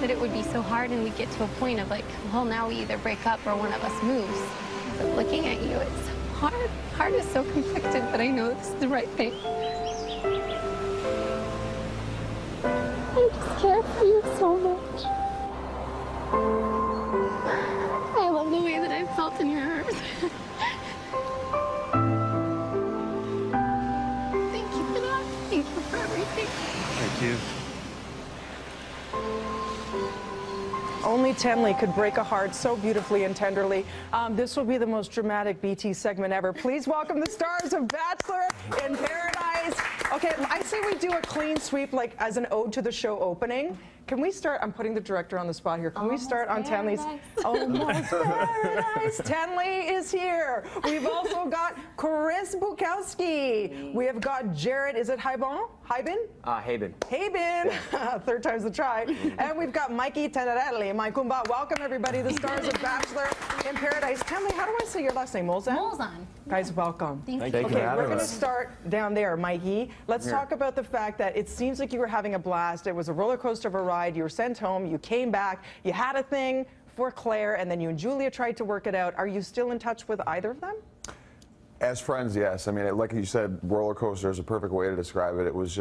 that it would be so hard and we'd get to a point of like, well, now we either break up or one of us moves. But looking at you, it's hard. Heart is so conflicted, but I know this is the right thing. I just care for you so much. I love the way that I've felt in your arms. Thank you for that. Thank you for everything. Thank you. Only Tenley could break a heart so beautifully and tenderly. This will be the most dramatic BT segment ever. Please welcome the stars of Bachelor in Paradise. Okay, I say we do a clean sweep, like as an ode to the show opening. Can we start? I'm putting the director on the spot here. Can we start on Tenley's? Almost Paradise. Tenley is here. We've also got Chris Bukowski. We have got Jared. Is it Haibon? Haibon? Haibon. Haibon. Third time's the try. And we've got Mikey Tenerelli. My kumba. Welcome, everybody. The stars of Bachelor in Paradise. Tenley, how do I say your last name? Molzhan? Molzhan. Guys, welcome. Thank you. Okay, we're going to start down there, Mikey. Let's talk about the fact that it seems like you were having a blast. It was a roller coaster of a ride. You were sent home. You came back. You had a thing for Claire, and then you and Julia tried to work it out. Are you still in touch with either of them? As friends, yes. I mean, like you said, roller coaster is a perfect way to describe it. It was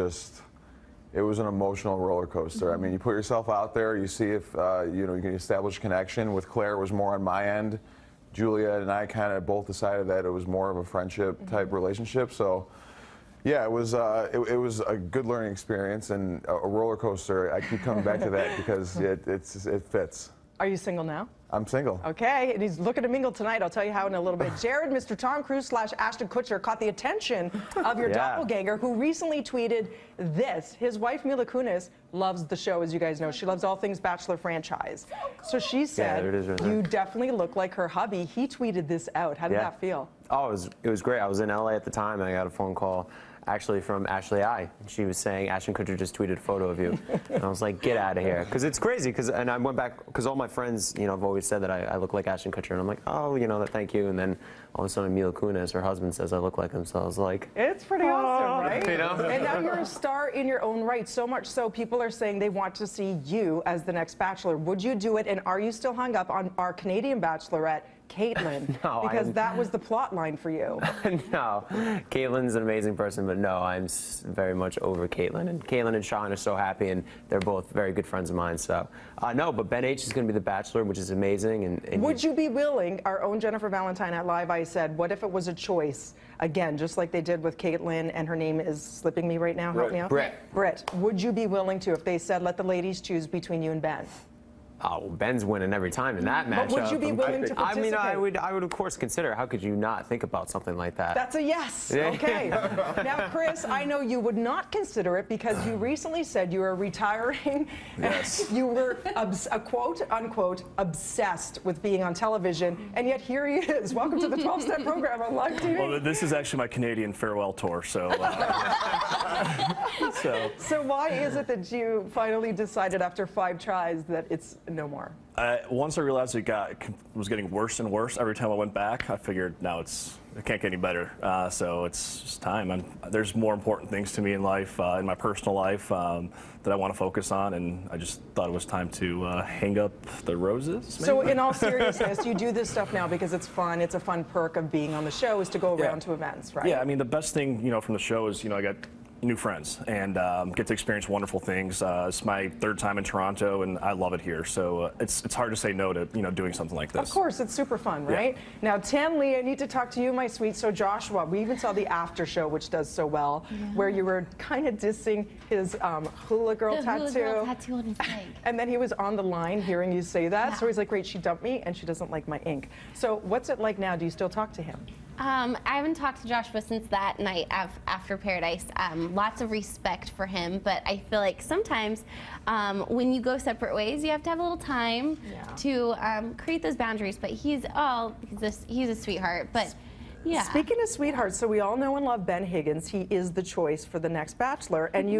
an emotional roller coaster. I mean, you put yourself out there. You see if you can establish connection. With Claire, it was more on my end. Julia and I kind of both decided that it was more of a friendship type relationship. So, yeah, it was a good learning experience and a roller coaster. I keep coming back to that because it fits. Are you single now? I'm single. Okay, and he's looking to mingle tonight. I'll tell you how in a little bit. Jared, Mr. Tom Cruise / Ashton Kutcher caught the attention of your doppelganger, who recently tweeted this. His wife, Mila Kunis, loves the show, as you guys know. She loves all things Bachelor franchise. So she said, you definitely look like her hubby. He tweeted this out. How did that feel? Oh, it was great. I was in LA at the time, and I got a phone call actually from Ashley I. She was saying, Ashton Kutcher just tweeted a photo of you. And I was like, get out of here. Because it's crazy, and I went back, because all my friends, have always said that I look like Ashton Kutcher. And I'm like, oh, thank you. And then all of a sudden, Mila Kunis, her husband, says I look like him. So I was like, it's pretty awesome, right? You know? And now you're a star in your own right. So much so, people are saying they want to see you as the next Bachelor. Would you do it? And are you still hung up on our Canadian Bachelorette, Caitlin? No, because that was the plot line for you. No, Caitlin's an amazing person, but no, I'm very much over Caitlin. And Caitlin and Sean are so happy, and they're both very good friends of mine. So, no, but Ben H is going to be the Bachelor, which is amazing. And would you be willing? Our own Jennifer Valentine at Live I said, what if it was a choice? Again, just like they did with Caitlin, and her name is slipping me right now. Help me out. Britt. Would you be willing to, if they said, let the ladies choose between you and Ben? Oh, Ben's winning every time in that matchup. But would you be willing to participate? I mean, I would of course consider. How could you not think about something like that? That's a yes. Okay. Now, Chris, I know you would not consider it because you recently said you were retiring. Yes. You were a quote unquote obsessed with being on television, and yet here he is. Welcome to the 12-Step program on live TV. Well, this is actually my Canadian farewell tour, so. So why is it that you finally decided after 5 tries that it's no more? Once I realized it was getting worse and worse every time I went back, I figured now it can't get any better. So it's just time. There's more important things to me in life, in my personal life, that I want to focus on, and I just thought it was time to hang up the roses. Maybe? So in all seriousness, you do this stuff now because it's fun. It's a fun perk of being on the show is to go around to events, right? Yeah, I mean, the best thing, from the show is, I got new friends and get to experience wonderful things. It's my 3rd time in Toronto, and I love it here. So it's hard to say no to doing something like this. Of course, it's super fun, right? Now, Tenley, I need to talk to you, my sweet. So Joshua, we even saw the after show, which does so well, where you were kind of dissing his hula girl tattoo. Hula girl tattoo on his leg. And then he was on the line hearing you say that. So he's like, great, she dumped me, and she doesn't like my ink. So what's it like now? Do you still talk to him? I haven't talked to Joshua since that night after Paradise. Lots of respect for him, but I feel like sometimes when you go separate ways, you have to have a little time to create those boundaries. But he's a sweetheart. But yeah. Speaking of sweethearts, so we all know and love Ben Higgins. He is the choice for the next Bachelor, and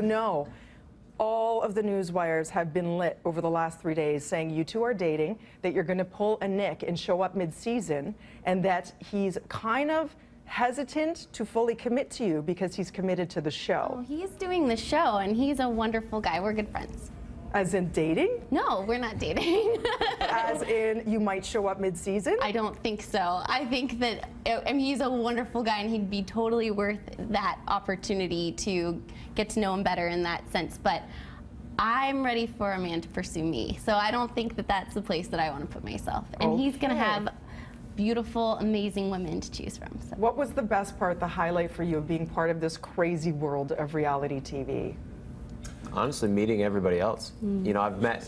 all of the news wires have been lit over the last 3 days saying you two are dating, that you're going to pull a Nick and show up mid-season, and that he's kind of hesitant to fully commit to you because he's committed to the show. Oh, he's doing the show, and he's a wonderful guy. We're good friends. As in dating? No, we're not dating. As in you might show up mid-season? I don't think so. I think that, I mean, he's a wonderful guy and he'd be totally worth that opportunity to get to know him better in that sense. But I'm ready for a man to pursue me. So I don't think that that's the place that I want to put myself. And he's going to have beautiful, amazing women to choose from. So. What was the best part, the highlight for you of being part of this crazy world of reality TV? Honestly, meeting everybody else. You know, I've met,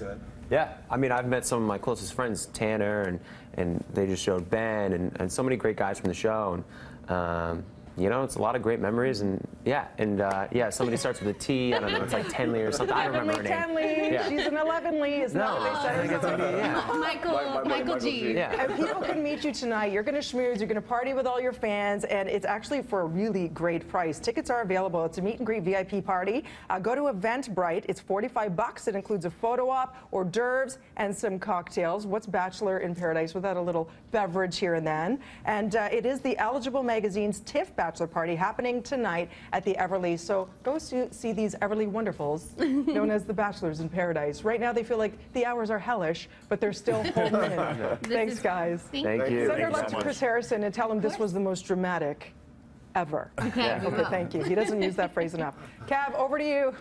I mean, I've met some of my closest friends, Tanner, and they just showed Ben, and so many great guys from the show. And, you know, it's a lot of great memories, and somebody starts with a T. I don't know, it's like Tenley or something. I don't remember her name. Tenley. Yeah. She's an 11ly. Isn't that what they said? Michael G. Yeah. And people can meet you tonight. You're going to schmooze. You're going to party with all your fans, and it's actually for a really great price. Tickets are available. It's a meet and greet VIP party. Go to Eventbrite. It's $45. It includes a photo op, hors d'oeuvres, and some cocktails. What's Bachelor in Paradise without a little beverage here and then? And it is the Eligible Magazine's TIFF Bachelor Party happening tonight at the Everly. So go see these Everly Wonderfuls, known as the Bachelors in Paradise. Right now they feel like the hours are hellish, but they're still holding in. Thanks, guys. Thank you. Send your love to Chris Harrison and tell him this was the most dramatic ever. Okay. Okay, thank you. He doesn't use that phrase enough. Cav, over to you.